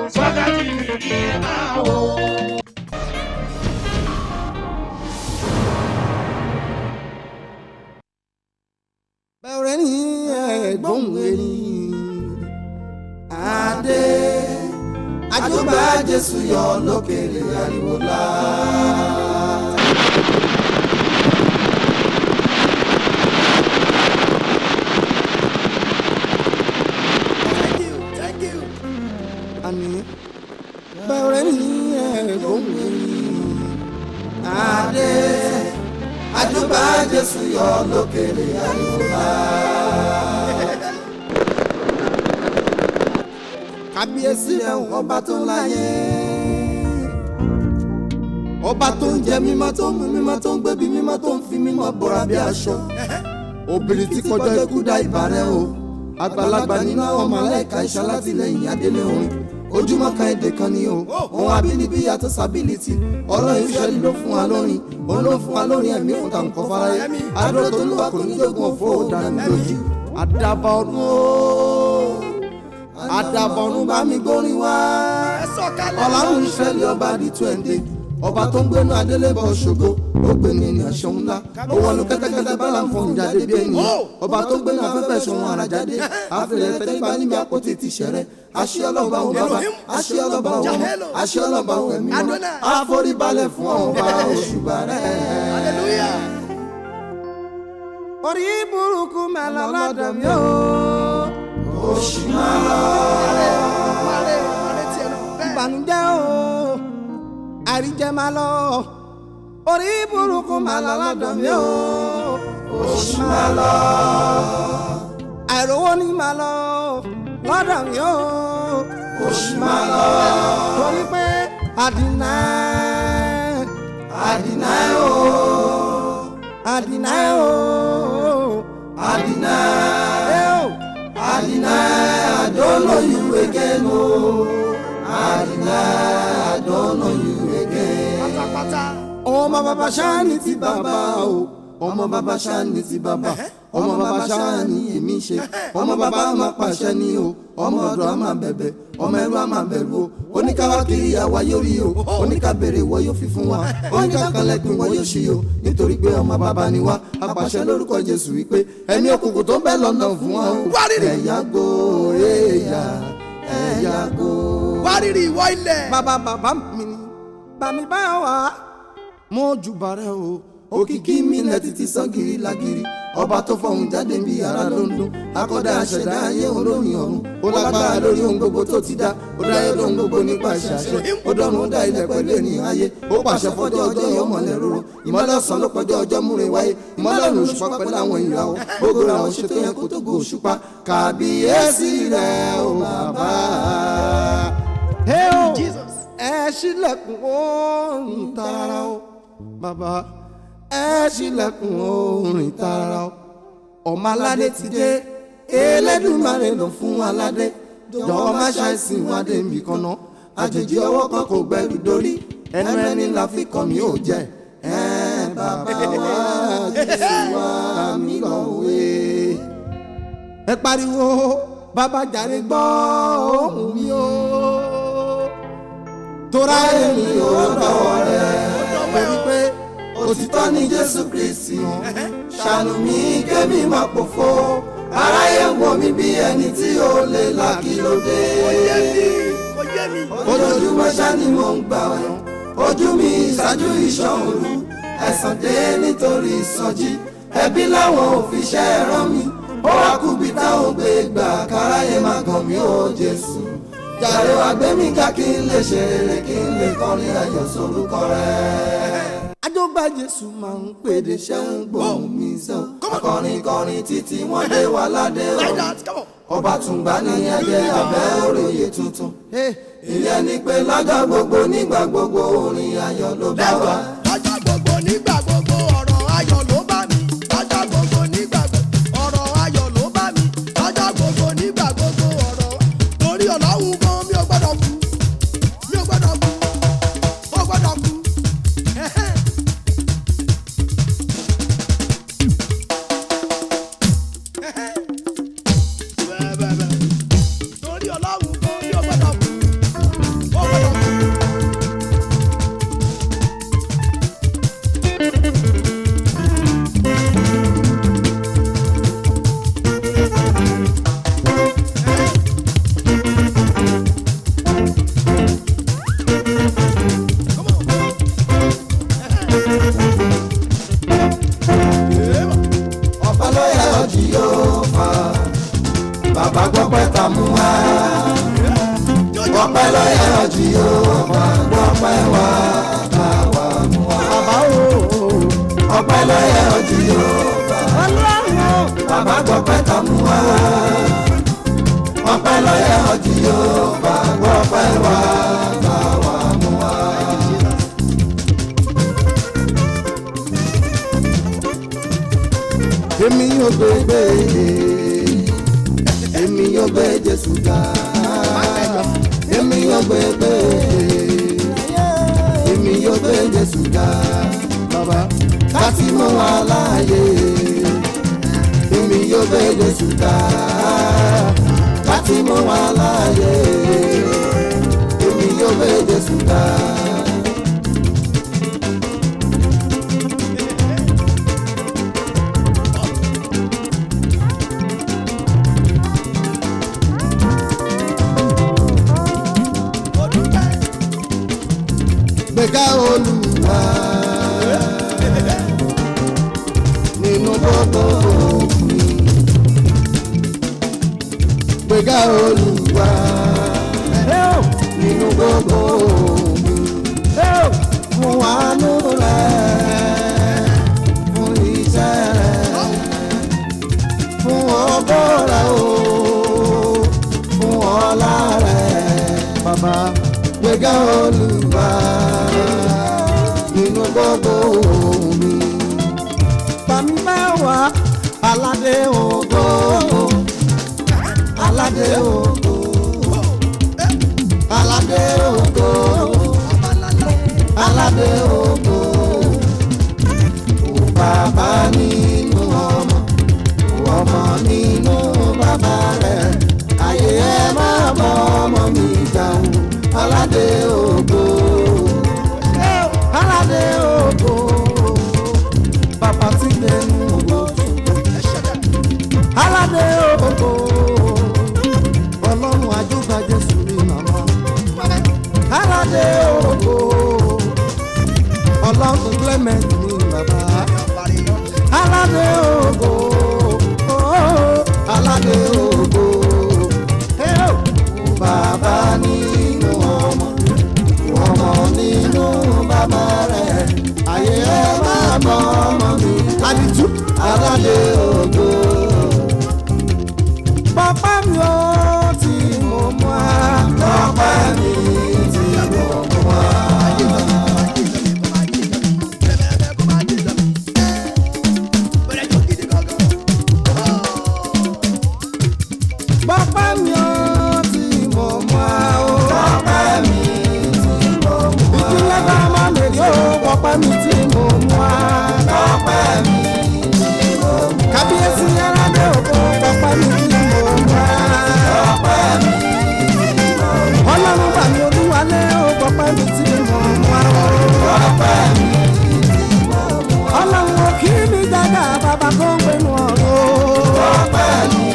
wákàtí méjì ẹ máa wò. bẹ́ẹ̀ ni ẹ̀gbọ́n ẹni adé àjọba Jésù yọ lókèrè ariwo la. Thank you. Àní bẹ́ẹ̀ ni ẹ̀gbọ́n ẹni adé àjọba Jésù yọ lókèrè ariwo la. kábíyèsí rẹ̀ ọba tó láyé, ọba tó ń jẹ mímọ́ tó ń mu mímọ́ tó ń gbébi mímọ́ tó ń fi mímọ́ bọ́ra bí aṣọ. obìnrin tí kọjá ikú dá ìbà rẹ̀ o, àgbàlagbà nínú àwọn màláíkà ìṣalátìlẹ́yìn adélé orin. ojúmọ́ kan èdè kan ni o, ohun abínibí yàtọ̀ sábìlìtì. ọlọ́run ìṣẹ́lẹ̀ ló fún wa lórin, òun ló fún wa lórin ẹ̀mí fún tàǹkọ́ fáráyé. adúró tó lúwa kò ní jogun òfò dànù lójú. àdàbà ọ̀run o, àdàbọ̀rún bá mi gbórin wá. ọlọ́run ìṣẹ́lẹ̀ ọba di 20, ọba tó ń gbénu adélébọ̀ ṣògo. ó gbé ní ènìyàn ṣeun ńlá, ó wọnú kẹ́tẹ́kẹ́tẹ́ bá láǹfọ̀n jáde bí ènìyàn. ọba tó gbénu afẹ́fẹ́ ṣòun ara jáde. àfẹ́rẹ́ tẹ́lifà níbi àpótí ti ṣẹ̀rẹ̀. àṣẹ ọlọ́ba òun bàbá, àṣẹ ọlọ́ba òun ọmọ, àṣẹ ọlọ́ba òun ẹ̀mí mọ́. àforíbalẹ̀ fún ọba òṣùbà rẹ̀. orí burúkú mẹ́lá ládàá mi ó. oṣù máa lọ. ìbànújẹ́ o, àríjẹ máa lọ. orí burúkú máa lọ lọ́dọ̀ mi o. oṣù máa lọ. àìrówó ní máa lọ lọ́dọ̀ mi o. oṣù máa lọ. torí pé àdínà o, àdínà o, àdínà. Adina, I don't know you again, oh. Adina, I don't know you again. Ọmọ bàbá ṣáàní ti bàbá o, ọmọ bàbá ṣáàní ti bàbá, ọmọ bàbá ṣáàní èmi ṣe, ọmọ bàbá máa pàṣẹ ni o, ọmọ ọ̀dọ̀ á máa bẹ̀bẹ̀, ọmọ ẹrú á máa bẹ̀rù o, oníkàwá kiri àwa yóò rí o, oníkàbèrè wọ yóò fi fún wa, oníkàkànlẹ̀kùn wọ yóò ṣí o, nítorí pé ọmọ bàbá ni wá, apàṣẹ lórúkọ Jésù wípé ẹ̀mí òkùnkùn tó ń bẹ lọ́nà fún wa o. ẹ̀yà go ẹ̀yà go. wárìrì ìwọ ilẹ̀. bàbá mi ni bàmí báyọ̀ wá mo jù bàrẹ̀ o. òkìkí mi lẹ títí sàn gírí lágírí, ọba tó fọhùn jáde bí ara lóńdó. akọ́dá aṣẹ̀dá ayé olórin ọ̀run, ó lágbára lórí ohun gbogbo tó ti dá. ó dá ayé lóhun gbogbo nípa ìṣàṣẹ, ó dọ́run ó dá ilẹ̀ pẹ̀lú ènìyàn ayé. ó pàṣẹ fọ́jọ́ ọjọ́ yóò mọ̀lẹ́ róró, ìmọ́lẹ̀ ọ̀sán ló pọ́jọ́ ọjọ́ múre wáyé. ìmọ́lẹ̀ ọ̀run òṣùpá pẹ̀lú àwọn ìràwọ̀, gbogbo àwọn ṣètò yẹn kó tó go òṣùpá. kàbíyèsí rẹ̀ ó bàbá. ẹ ṣílẹ̀kùn orin tààrà o bàbá, ẹ ṣílẹ̀kùn orin tààrà o. ọmọ aládé ti dé, Elédùmarè ló fún aládé. jọ̀wọ́ má ṣàìsìn wádé mi kan náà, àjèjì ọwọ́ kan kò gbẹ̀rù dórí. ẹnu ẹni la fi kàn mí ò jẹ́. bàbá wa Jésù wá mi lọ́wọ́. ẹ pariwo bàbá jàre gbọ́ ohùn mi o. tóra èmi ò dọ̀wọ́ rẹ̀ torí pé òtítọ́ ni Jésù Kristi. ṣàánú mi kémi máa pòfo, aráyé wò mí bí ẹni tí ó lè là kí ló dé. ojoojúmọ́ ṣá ni mò ń gbà wẹ̀, ojú mi ìṣáájú ìṣàn òru. ẹ̀san dé nítorí ìsọjí, ẹbí láwọn ò fi ṣẹ́ rán mi. ó wá kúbi táwọn gbé gbà káráyé má gàn mí ó Jésù. jàre wá gbé mi ká kí n lè ṣe rere, kí n lè kọrin ayọ̀ sórúkọ rẹ̀. àjọgbá Jésù máa ń pèdè ṣẹ́ ń gbóhùn mi sẹ́ o. akọrin kọrin títí wọ́n dé wà ládé o. ọba tùǹgbà ní ẹgbẹ́ abẹ́ òròyè tuntun. ìyẹn ni pé lọ́jọ́ gbogbo nígbà gbogbo orin ayọ̀ ló bá wa. lọ́jọ́ gbogbo nígbà gbogbo ọ̀rọ̀ ayọ̀ ló bá mi. lọ́jọ́ gbogbo nígbà gbogbo ọ̀rọ̀ ayọ̀ ló bá mi. lọ́jọ́ gbogbo nígbà gbogbo ọ̀rọ̀ torí Ọlọ́run gan mi ò gbọ́dọ̀ kú, mi ò gbọ́dọ̀ kú, ó gbọ́dọ̀ kú. torí Ọlọ́run gan mi ò gbọ́dọ̀ kú. ọpẹ́ ló yẹ ọjì Jèhófà gbọ́pẹ́ wá bá wa mú wá. bàbá o. ọpẹ́ ló yẹ ọjì Jèhófà ọlọ́run o. bàbá gbọ́pẹ́ tó mú wá. ọpẹ́ ló yẹ ọjì Jèhófà gbọ́pẹ́ wá bá wa mú wá. èmi yóò gbé èmi yóò gbé Jésù ga. èmi yóò gbé èmi yóò gbé Jésù ga. bàbá láti mú wa láàyè. èmi yóò gbé Jésù ga. láti mú wa láàyè. èmi yóò gbé Jésù ga. gbéga Olúwa nínú gbogbo mi. gbéga Olúwa nínú gbogbo mi. fún àánú rẹ̀, fún iṣẹ́ rẹ̀, fún ògo rẹ̀ o, fún ọlá rẹ̀. bàbá gbéga Olúwa nínú gbogbo mi. bàmí mẹ́wàá aládé ògo, aládé ògo, aládé ògo, aládé ògo. O bàbá nínú ọmọ, ọmọ nínú bàbá rẹ̀. ayé ẹ má bọ́ ọmọ mi jà o. aládé ògo, aládé ògo, bàbá tí lẹ́nu ògo. aládé ògo, ọlọ́run àjùgbà Jésù ní màmá. aládé ògo, ọlọ́run Clement ní bàbá. aládé ògo, aládé ògo, bàbá nínú ọmọ, ọmọ nínú bàbá rẹ̀. ayé ẹ máa bọ́ ọmọ mi. àdìtú aládé ògo. bàbá mi ò tí mo mú a. bàbá mi tí mo mú a. bàbá mi ò tí mo mú a o. bàbá mi tí mo mú a. ìdílé bá máa lè rí o. bàbá mi tí mo mú a. bàbá mi tí mo mú a. kábíyèsí aládé ògo. bàbá mi tí mo mú a. bàbá mi tí mo mú a. ọlọ́run bà mí olúwalé o. bàbá mi tí mo mú a. bàbá mi tí mo mú a. ọlọ́run ò kí mi dàgbà bàbá tó ń gbénu ọ̀run. bàbá mi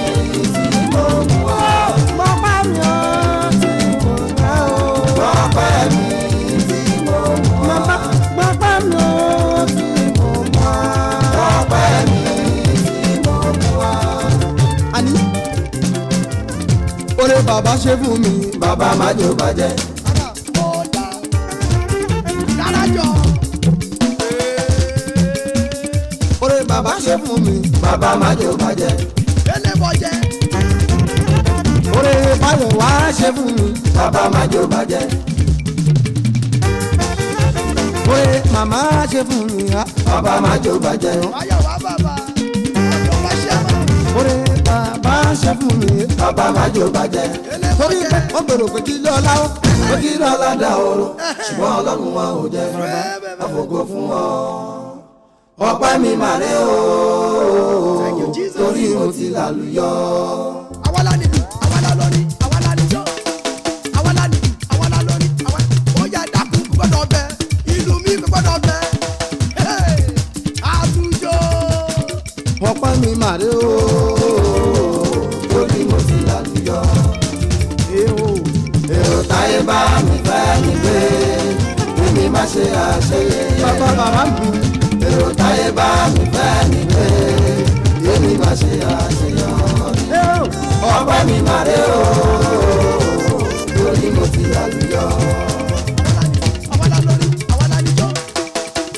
tí mo mú a. bàbá mi ò tí mo mú a o. bàbá mi tí mo mú a. bàbá mi ò tí mo mú a. bàbá mi tí mo mú a. àní oore bàbá ṣe fún mi. bàbá má jò bàjẹ́. oore bàbá ṣe fún mi. bàbá má jò bàjẹ́. oore báyọ̀ wá ṣe fún mi. bàbá má jò bàjẹ́. oore màmá ṣe fún mi. bàbá má jò bàjẹ́. oore bàbá ṣe fún mi. bàbá má jò bàjẹ́. torí pé wọ́n gbèrò pé kí lọ́lá ó. pé kí lọ́lá dà oró. ṣùgbọ́n ọlọ́run wọn ò jẹ́ àfògo fún ọ. ọpẹ́ mi màrè o. torí mo ti lálùyọ. àwa la nílùú, àwa la lórí, àwa la níjó, àwa la nílùú, àwa la lórí, àwa. ó yá dákun kò gbọ́dọ̀ bẹ, ìlú mi kò gbọ́dọ̀ bẹ. àtúnjó. ọpẹ́ mi màrè o. torí mo ti lálùyọ. èrò táyé bá mi fẹ́ mi gbé. èmi má ṣe àṣeyẹ. bàbá bàbá mi. èrò táyé bá mi fẹ́ mi gbé. èmi má ṣe àṣeyọrí. ọpẹ́ mi màrè o. torí mo ti ti lálùyọ. àwa la lórí àwa la níjó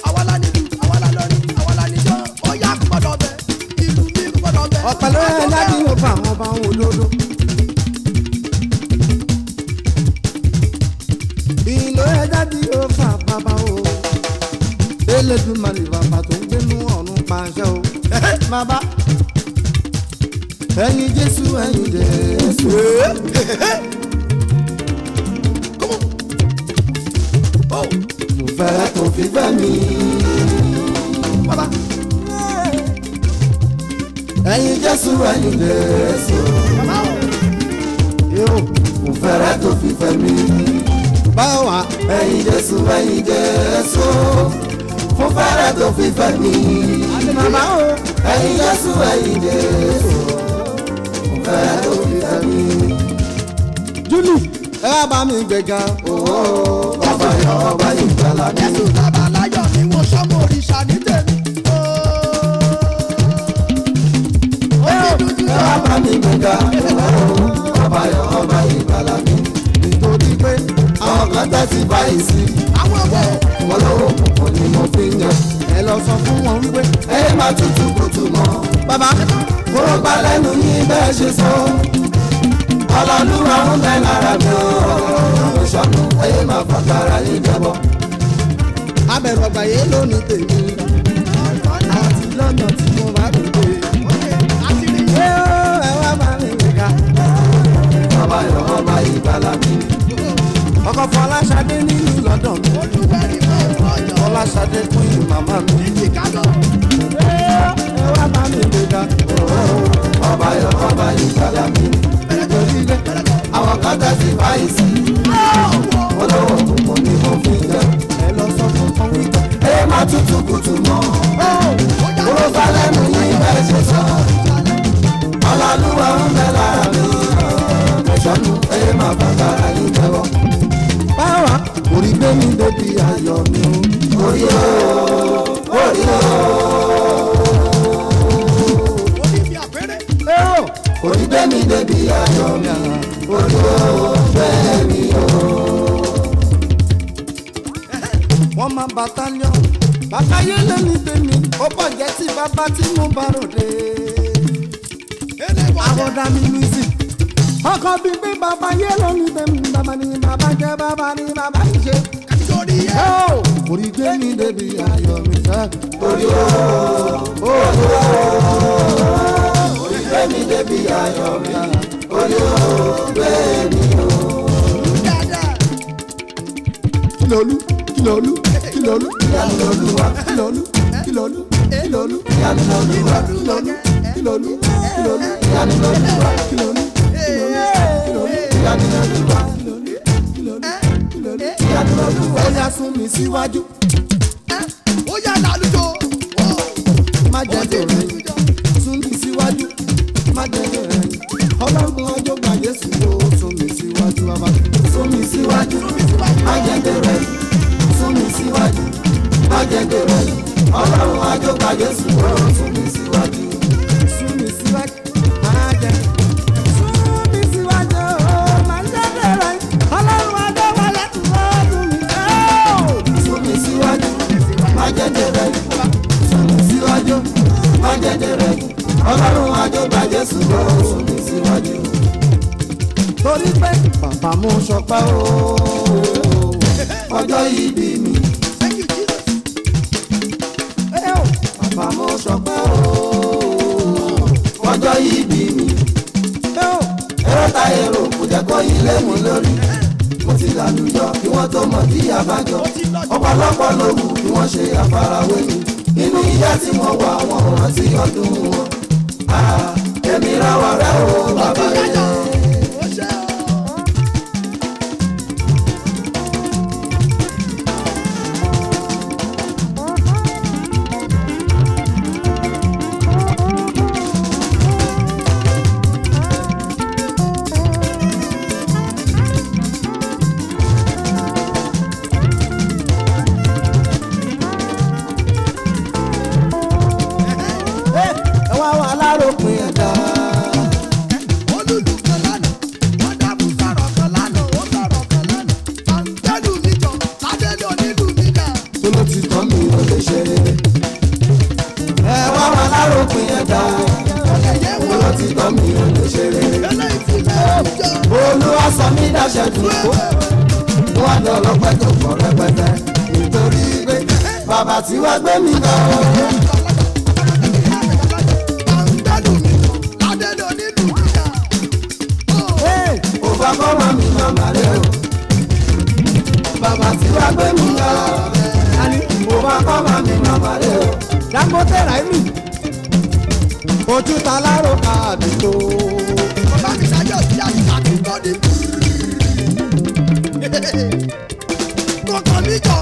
àwa la nílù àwa la lórí àwa la níjó ó yá kó gbọdọ̀ bẹ̀ ìlú mi kó gbọdọ̀ bẹ̀. ọ̀pẹ ló yẹ láti wò fún àwọn ọba wọn olóró. ìlú yẹ jáde ó fà bàbá o. Elédùmarè bàbá tó ń gbénú ọ̀run pàṣẹ o. bàbá ẹ̀yin Jésù ẹ̀yin Jésù. mo fẹ́ tó fi fẹ́ mi. bàbá ẹ̀yin Jésù ẹ̀yin Jésù. bàbá o. yóò mo fẹ́rẹ̀ tó fi fẹ́ mi. báwo wá. ẹ̀yin Jésù ẹ̀yin Jésù. mo fẹ́rẹ̀ tó fi fẹ́ mi. bàbá o. ẹ̀yin Jésù ẹ̀yin Jésù. mo fẹ́rẹ̀ tó fi fẹ́ mi. Júlì ẹ wá bá mi gbẹ̀gà. ọba yọ ọba ìgbàlà mi. Jésù bàbá láyọ̀ ni wọ́n sọ́mọ òrìṣà ní tèmi. ẹ wá bá mi gbẹ̀gà. ọba yọ ọba ìgbàlà mi. nítorí pé àwọn kan tẹ́tí báyìí sí. àwọn ọmọ wọ́n lọ́wọ́ òkùnkùn ni mo fi ń yan. ẹ lọ sọ fún wọn wípé. ẹ má tutù kùtù mọ́. bàbá kúrò bá lẹ́nu yín bẹ́ẹ̀ ṣe sọ. ọlọ́lúwa ń bẹ lára mi o. ìṣọ́nù ẹ̀yẹ máa fàgbára yín jẹ́bọ̀. abẹ̀rù ọgbà yẹn lónìí tèmi. àti lọ́nà tí mo bá dùn dé. ẹ wá bá mi gbẹ̀gà. ọba yọ ọba ìgbàlà mi. ọkọ̀ Fọláṣadé nínú London. olùwẹ̀rí máa ń rọjò. Fọláṣadé fún ìlú màmá mi. Chicago. ẹ wá bá mi gbẹ̀gà. ọba yọ ọba ìgbàlà mi. nítorí pé àwọn kan tẹ́tí báyìí sí. wọ́n lọ́wọ́ òkùnkùn ni mo fi ń yan. ẹ lọ sọ fún wọn wípé. ẹ má tutù kùtù mọ́. kúrò bá lẹ́nu yín bẹ́ẹ̀ ṣe sọ. ọlọ́lúwa ń bẹ lára mi. ìṣọ́nù ẹ̀yẹ máa fàgbára yín jẹ́bọ̀. báwa orí gbé mi débi ayọ̀ mi o. orí o orí o. Orí fi àpẹẹrẹ. orí gbé mi débi ayọ̀ mi. orí o bẹ́ẹ̀ mi o. wọ́n máa bàtálíọ̀n bàbá yé lẹ́ni tèmi ó bọ̀ jẹ́ tí bàbá tí mo bá ròde. àwọn dami music ọkọ̀ bíi pé bàbá yé lẹ́ni tèmi bàbá ni bàbá jẹ́ bàbá ni bàbá ń ṣe. Nítorí ẹ. orí gbé mi débi ayọ̀ mi sẹ́. orí o orí o. orí gbé mi débi ayọ̀ mi. orí o bẹ́ẹ̀ mi o. Dáadáa. kìlọ̀lù kìlọ̀lù kìlọ̀lù ìyanu lolúwa. kìlọ̀lù kìlọ̀lù kìlọ̀lù ìyanu lolúwa. kìlọ̀lù kìlọ̀lù kìlọ̀lù ìyanu lolúwa. kìlọ̀lù ìyanu lolúwa. ìyanu lolúwa. ó yá sún mi síwájú Ó yà lálùjọ. má jẹ́ dèrè sún mi síwájú má jẹ́ dèrè ọlọ́run ọjọ́ gba Jésù ló sún mi síwájú bàbá. sún mi síwájú. má jẹ́ dèrè. sún mi síwájú. má jẹ́ dèrè. ọlọ́run àjọgbá Jésù ló sún mi síwájú. sún mi síwájú má jẹ́ sún mi síwájú má jẹ́ dèrè ọlọ́run ọjọ́ gba Jésù ló sún mi síwájú. sún mi síwájú. má jẹ́ dèrè. sún mi síwájú. má jẹ́ dèrè. ọlọ́run àjọgbá Jésù ló sún mi síwájú. torí pé bàbá mú sọpá o. ọjọ́ ìbí mi. Thank you, Jesus. bàbá mo sọpá o. ọjọ́ ìbí mi. ẹ̀rọ ta èrò kò jẹ́ kó ilé mi lórí. mo ti lálùjọ kí wọ́n tó mọ̀ bí abájọ. ọ̀pọ̀lọpọ̀ ló wù kí wọ́n ṣe àfarawé mi. inú ìyá tí mo wà wọn ò rántí ọdún wọn. èmi ráwọ̀ rẹ̀ o bàbá rẹ̀. Ó ṣe o. ẹ wá wà láròpin ẹ̀dá. Olùlù. ẹ̀dá ọ̀lẹ́yẹ wọ̀ ó ti tọ́ mi ò lè ṣe rere. eléyìí ti lé ìjọ. Olúwa sọ mí dáṣẹ́ dùn kó wọ́n dán ọlọ́pẹ́ tó pọ̀ rẹpẹtẹ nítorí pé bàbá tí wàá gbé mi lọ. Ó bá kọ́ mọ́ mi màmá rẹ̀ o. Bàbá tí wàá gbé mi lọ. Ó bá kọ́ mọ́ mi màmá rẹ̀ o. Dangote Raimi ojú ta láró àdúgbò. Bàbá mi ṣáájú ọ̀sìn àti àtúntò ní. Kọ̀ọ̀kan mi jọ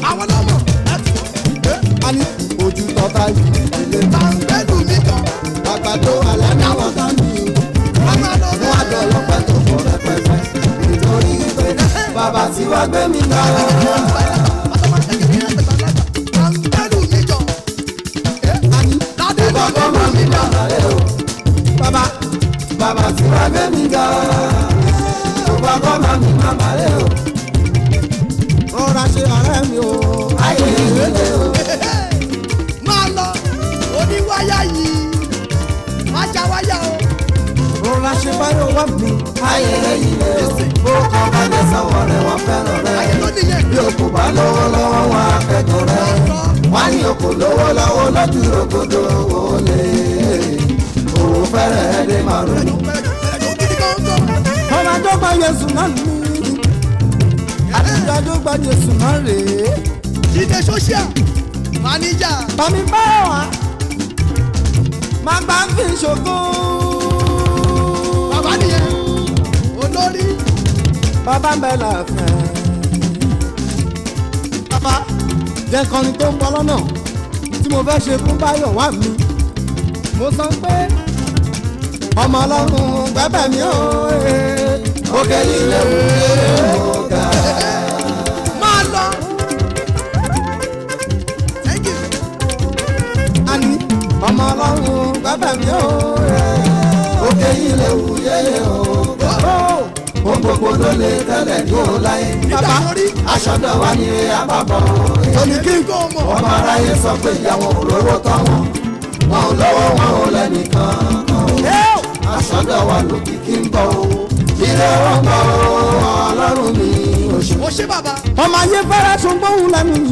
àwọn ọmọ Ani ojú tọ́ta yìí ilé máa ń gbẹ́dùn mi jọ. Àgbàdo alẹ́ ní àwọn kan ní. Ọmọ àlọ́ Wọ́n á dán ọlọ́pẹ́ tó pọ̀ rẹpẹtẹ nítorí pé bàbá tí wàá gbé mi lọ. Ó bá kọ́ mọ́ mi màmá rẹ̀ o. bàbá Bàbá tí wàá gbé mi lọ. Ó bá kọ́ mọ́ mi màmá rẹ̀ o. rọra ṣe ọ̀rẹ́ mi o. Ayé ìrèlè o. Máa lọ oníwáyà yìí, má já wáyà o. Rọra ṣe báyọ̀ wá mi. Ayé ìrèlè o. Ó kọ́ bá jẹ́ sọ́wọ́ rẹ̀ wọ́n fẹ́ràn Ayé rẹ̀. ló nìyẹn. Bí o kò bá lówó lọ́wọ́ wọn á kẹ́kọ̀ọ́ rẹ̀. Wọ́n á ní o kò lówó lọ́wọ́ lójú rògbòdò olè. Òwò fẹ́rẹ̀ ẹ́ dé márùn-ún. ọmọ àjọgbá Jésù náà ní. àtijọ́ àjọgbá Jésù náà rèé. Jíde social manager. Bàmí bá wà máa gbà ń fi ṣògo. Bàbá nìyẹn olórí. Bàbá ń bẹ láàfin. Bàbá jẹ́ kọrin tó ń bọ́ lọ́nà tí mo fẹ́ ṣe fún Báyọ̀ wá mi. Mo sọ pé ọmọ ọlọ́run gbẹ́bẹ̀ mi ò Òkè líle wúlé ọ̀gá. Máa lọ. Thank you. àní ọmọ ọlọ́run gbẹ́bẹ̀ mi ò Òkè líle wúlé ọ̀gá. Ohun gbogbo ló lè tẹ́lẹ̀ ní ọláyé. Nígbà tó rí Aṣọ́dọ̀ wa ní àbábọ̀. òní kí n kó mọ̀. Ọmọ aráyé sọ pé ìyàwó olówó tọ́ wọn. Wọn ò lọ́wọ́ wọn ò lẹ́nìkan. Aṣọ́dọ̀ wa lòkìkí ń bọ̀ o. Ilé wọn bọ̀ o. Ọlọ́run mi ò ṣe. Ó ṣe bàbá. ọmọ ayé fẹ́rẹ́ ṣùgbọ́n lẹ́nu mi.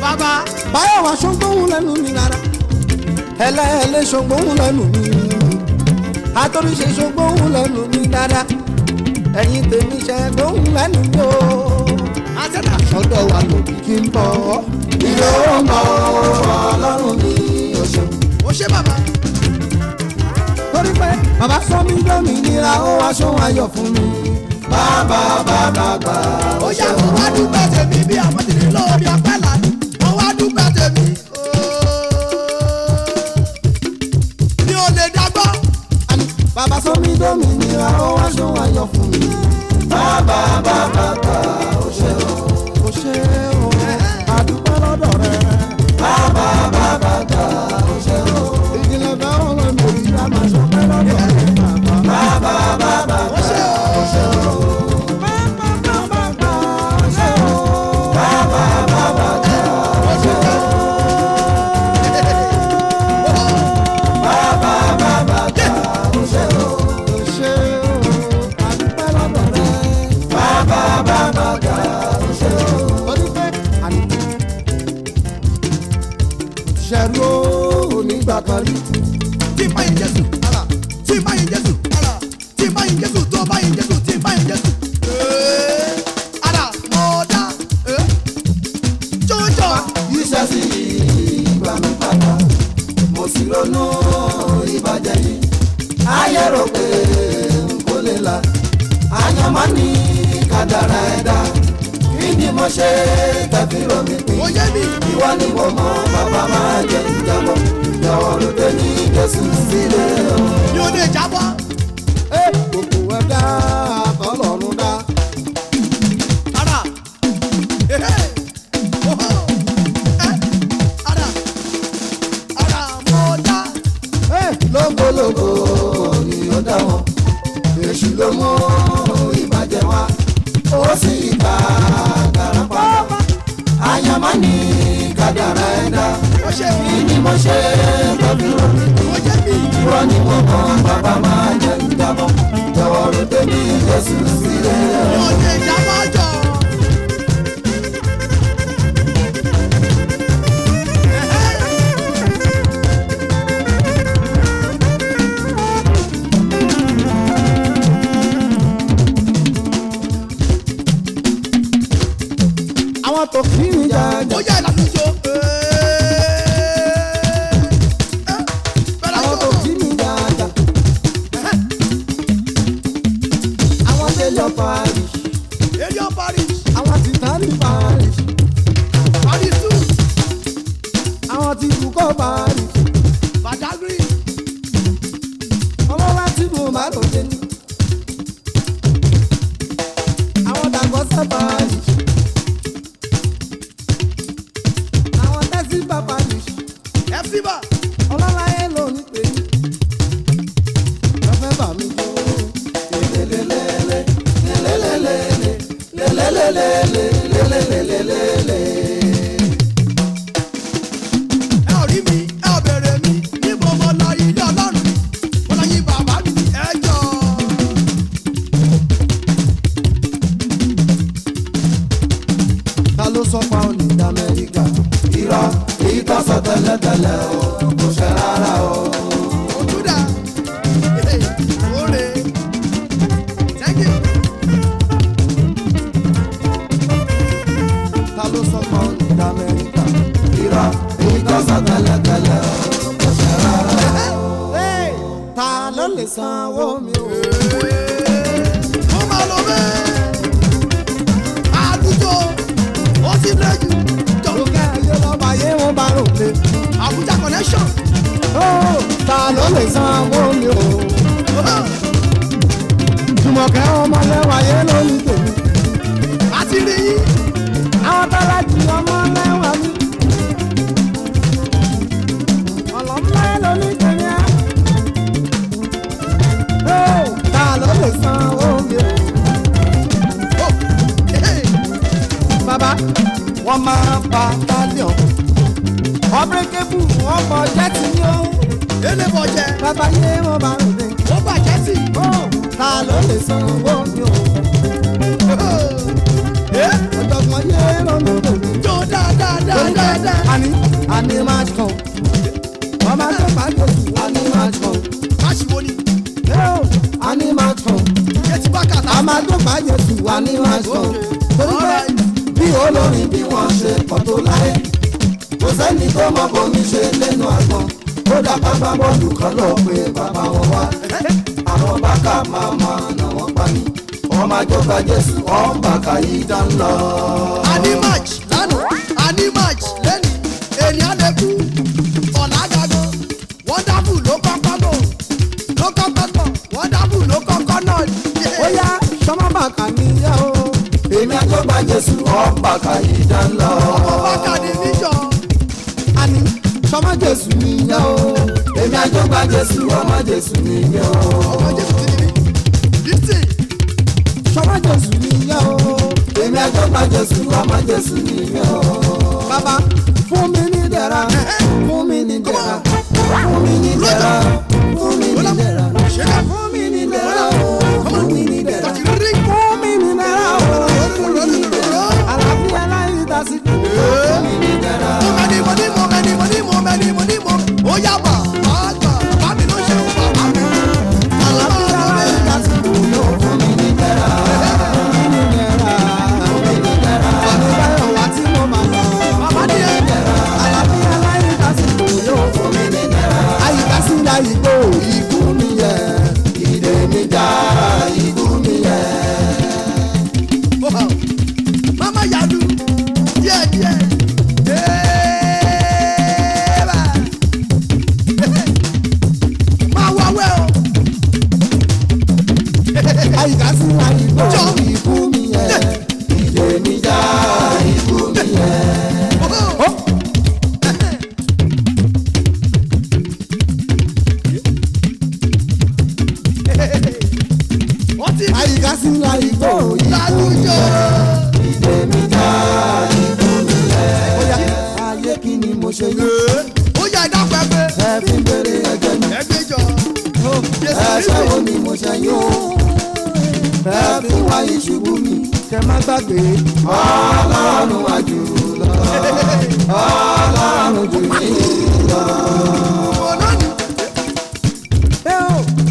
Bàbá. Báyọ̀ wá ṣùgbọ́n lẹ́nu mi rárá. ẹlẹ́ẹ̀lẹ́ ṣùgbọ́n lẹ́nu mi. àtọ́ríṣe ṣùgbọ́n lẹ́nu mi dáadáa. ẹ̀yin tèmi ṣe gbóhùn lẹ́nu mi o. Àtẹ̀dá. Aṣọ́dọ̀ wa lòkìkí ń bọ̀. Ilé wọn bọ̀ o. Ọlọ́run mi ò ṣe. Ó ṣe bàbá. torí pé bàbá sọ mí lómìnira ó wá ṣóhun ayọ̀ fún mi. Bàbá gbà. Ó yá mo wá dúpẹ́ tèmi bí àwọn ti ní lórí ọpẹ́ lànà. Mo wá dúpẹ́ tèmi. Mi ò lè dágbọ́. Àní bàbá sọ mí lómìnira ó wá ṣóhun ayọ̀ fún mi. Bàbá gbà. Ó ṣe o. kò ṣe o àdúpẹ́ lọ́dọ̀ rẹ. Bàbá gbà. Ó ṣe o. ìdílé bẹ́ẹ̀ wọ́n lọ mọ̀ bí a máa ṣọpẹ́ lọ́dọ̀ rẹ. Bàbá gbà. Ó ṣe o. Ó ṣe o. ṣẹ̀rú onígbà kan rí. Tí bá yin Jésù. Tí bá yin Jésù. Tí bá yin Jésù tó bá yin Jésù. Tí bá yin Jésù. Ara mo dá. Jọjọ. Iṣẹ́ sí ìgbà mi padà, mo sì ronú ìbàjẹ́ yìí. Ayé rò pé n kò lè là, àyànmọ́ ní kádàrá ẹ̀dá. Kí ni mo ṣe tẹ̀fí romi pín? Ó yé mi. Ìwọ ni mo mọ bàbá máa jẹ ìjábọ̀. Jọ̀wọ́ ló dé ní Jésù sílẹ̀ o. Mi ò lè jábọ́. gbogbo ẹ̀dá tọ́lọ́run dá. Ara. Oho. Ara. Ara mo dá. Lógólógó ni ó dá wọn. Èṣù ló mú ìbàjẹ́ wá. Ó sì gbà dára padà. Àyànmọ́ ní kádàrá. dára ẹ̀dá. ó ṣe kí ni mo ṣe tọ́jú omi kí ó jẹ́ bí irọ́ ni mo kàn bàbá máa jẹ́ ìjábọ̀ jọ̀wọ́ ló dé bí Jésù sílẹ̀. ó lè jábọ́ jọ. àwọn tó kí mi jàjà. ó yá ìlànà ìjọ. àwọn tó kí mi jàjà. àwọn tẹ̀lé Paris. area Paris àwọn ti tán ní Paris. Paris two àwọn ti bùkọ́ Paris. Badagry ọlọ́lá tí mo máa lò dé ní. àwọn dàgbọ́sẹ̀ Paris. àwọn tẹ́sí bá Paris. fcba ọlọ́lá yẹn ló ní pé ní. lọ́fẹ́ bà mí jó. ẹ ò rí mi ẹ ò bẹ̀rẹ̀ mi níbo mo lọ ilé Ọlọ́run mo lọ yín bàbá mi ẹ jọ. ta ló sọ pa òní ní Amẹ́ríkà. irọ́ èyí tó sọ tẹ́lẹ̀tẹ́lẹ̀ o kò ṣe rárá o. Ojuda ore thank you. ta ló sọ pa òní ní Amẹ́ríkà. irọ́ èyí tó sọ tẹ́lẹ̀tẹ́lẹ̀ o kò ṣe rárá o. ta ló lè sanwó mi o. ó máa lọ bẹ́ẹ̀ àdúgbò ó ti lẹ́yìn jọ lókè ayé lọ́ba ayé wọn bá rò pé. Abuja connection. ta ló lè sanwó mi o. Jùmọ̀kẹ́ ọmọlẹ́wà yé lórí tèmi. àti rí yín àwọn tọ́lá jù ọmọlẹ́wà mi. ọlọ́mọlá yé lórí tèmi á. ta ló lè sanwó mi o. bàbá wọ́n máa pa tálíọ̀n. ọ̀bẹ̀rẹ̀kẹ́bù wọ́n mọ jẹ́tì ní o. elébọ̀ jẹ bàbá yé wọn bá rò pé. ó bàjẹ́ sí. ta ló lè sanwó mi o. ọ̀jọ̀gbọ́n yé lórí tèmi. jó dáadáa. Ani match kan. Ọmọ tó bá jòsù, ani match kan. máṣíwò ni Ani match kan. ṣé ti bá kàtà. Ọmọ tó bá jòsù, ani match kan. Torí pé bí olórin bí wọ́n ṣe pọ̀ tó láyé kò sẹ́ni tó mọ bomi ṣe lẹ́nu àgbọn kódà bàbá bọ́ọ̀lù kan lọ pé bàbá wọn wá àwọn bàkà màmá náà wọ́n pa ní ọmọ àjọba Jésù ọ̀nbàkà yìí dá ń lọ. ani match lánàá ani match lẹ́nu ènìyàn lè kú ọ̀la gangan wonderful ló kọ́kọ́ lò wonderful ló kọ́kọ́ náà. ó yá sọmọ bàkà níyà o. èmi àjọba Jésù ọ̀nbàkà yìí dá ń lọ. ọmọ bákà ní vision. Ani sọmọ Jésù níyà o. èmi àjọba Jésù ọmọ Jésù nìyẹn o. ọmọ Jésù ti ní bí 50. Sọmọ Jésù níyà o. èmi àjọba Jésù ọmọ Jésù nìyẹn o. Bàbá fún mi ní dẹ̀ra. Fún mi ní dẹ̀ra. fún mi ní dẹ̀ra fún mi ní dẹ̀ra ṣẹlẹ̀ fún mi ní dẹ̀ra fún mi ní dẹ̀ra. tọ́jú rí. Fún mi ní dẹ̀ra o. Àlàáfíà láyé ìdásíkò. fún mi ní dẹ̀ra. Ó yá bà á gbà bá mi ló ṣe wà bá mi. Àlàáfíà láyé ìdásíkò. fún mi ní dẹ̀ra. Àdébáyọ̀ wá tí mo máa lọ. Bàbá ní ẹ̀ Àlàáfíà láyé ìdásíkò yóò. fún mi ní dẹ̀ra. Àyíká sí láyé gbò. Ikú mi yẹ. ìdè mi já ikú mi yẹ. Mama Yadu díẹ̀. Máa wá wẹ́ o. Àyíká sí láyé gbò. Jọ. Ikú mi yẹ. ìdè mi já ikú mi yẹ. Wọ́n ti Àyíká sí láyé gbò. lálùjọ. ìdè mi já ikú mi yẹ. Bóyá ayé kí aṣẹ́wó ni mo ṣe yún ẹ fi wáyé ṣubú mi kẹ má gbàgbé ọlọ́run wá jù lọ ọlọ́run jù mí lọ.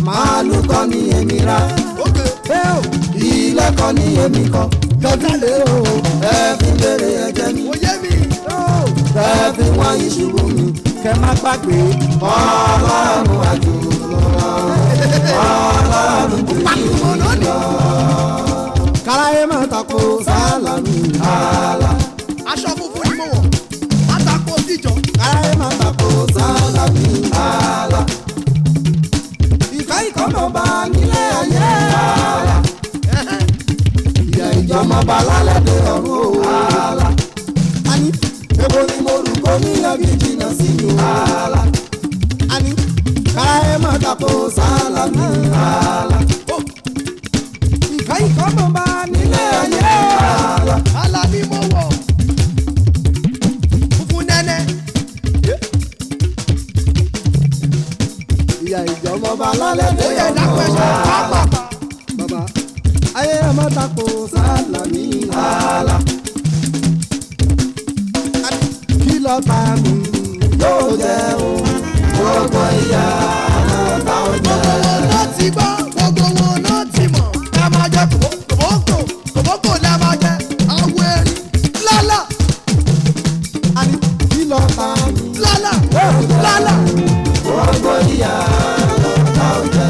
màálù kọ́ ni èmi rà ilé kọ́ ni èmi kọ́ kẹ́bílẹ̀ o ẹ fi béèrè ẹ̀jẹ̀ mi ẹ fi wáyé ṣubú mi kẹ má gbàgbé ọlọ́run wá jù lọ ọlọ́run jù mí lọ. káráyé má tako sálàmì àlà aṣọ funfun ni mo wọ̀ àtàkùn òdìjọ́. káráyé má tako sálàmì àlà ìka ìkọ́mọba nílé ayé àlà ìyá ìjọmọba lálẹ́dẹ̀ ọ̀run àlà ani èwo ni mo rù kó ní ẹbí jìnnà sí mi àlà ani káráyé má tako sálàmì àlà ìka ìkọ́mọba nílé ayé àlà àlà ni mo wọ̀ funfun nẹ́nẹ́. ìyá ìjọmọba lálẹ́dẹ̀ ó yẹ dákun ẹ̀ṣọ́ pápá. bàbá ayé má tako sálàmì àlà kí lọ bá mi yóò jẹ́ o gbogbo ìyá àlọ́ta ó jẹ́. gbogbo wọn ló ti gbọ́ gbogbo wọn ló ti mọ̀. ẹ máa jẹ kòbókò lẹ máa jẹ àwọn erin lálà ani kí lọ bá mi lálà lálà. gbogbo ìyá àlọ́ta ó jẹ́.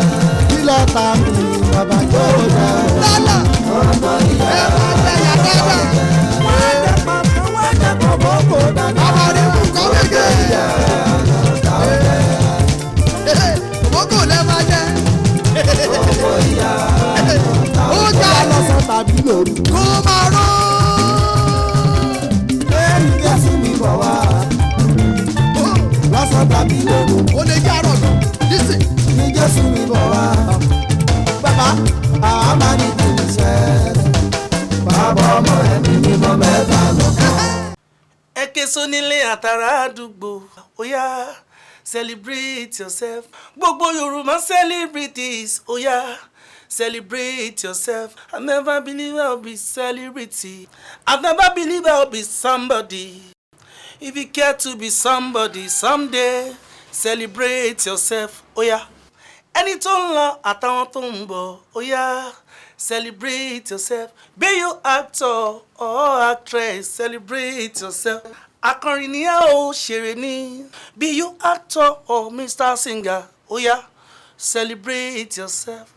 kí lọ bá mi bàbá yóò jẹ. lálà gbogbo ìyá ẹ máa jẹ yàrá. wọ́n jẹ pàṣẹ wọ́n jẹ kọ̀bọ̀kọ̀ dáadáa. ọmọ rẹ kú kọ́wé gé. àlọ́ta ó jẹ́. kòbókò lẹ máa jẹ. gbogbo ìyá ó bóyá jà lọ́sàn tàbí lóru. kó máa rán. ẹni Jésù mi bọ̀ wá lọ́sàn tàbí lóru ó lè jẹ́ àrọ̀ lọ lísìn. ní Jésù mi bọ̀ wá. bàbá àwa máa ní kí n ṣe bàbá ọmọ ẹ̀mí mímọ́ mẹ́ta lọ. Eke Sonile àtàrà àdúgbò oya celebrate yourself gbogbo Yorùbá celebrities oya celebrate yourself. I never believe I'll be celebrity. I never believe I'll be somebody. If you care to be somebody someday celebrate yourself oya ẹni tó ń lọ àtàwọn tó ń bọ̀ oya celebrate yourself. Be you actor or actress celebrate yourself. Akọrin ni ẹ ò ṣeré ní. Be you actor or Mr. Singer oya celebrate yourself.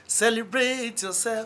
Celebrate yourself.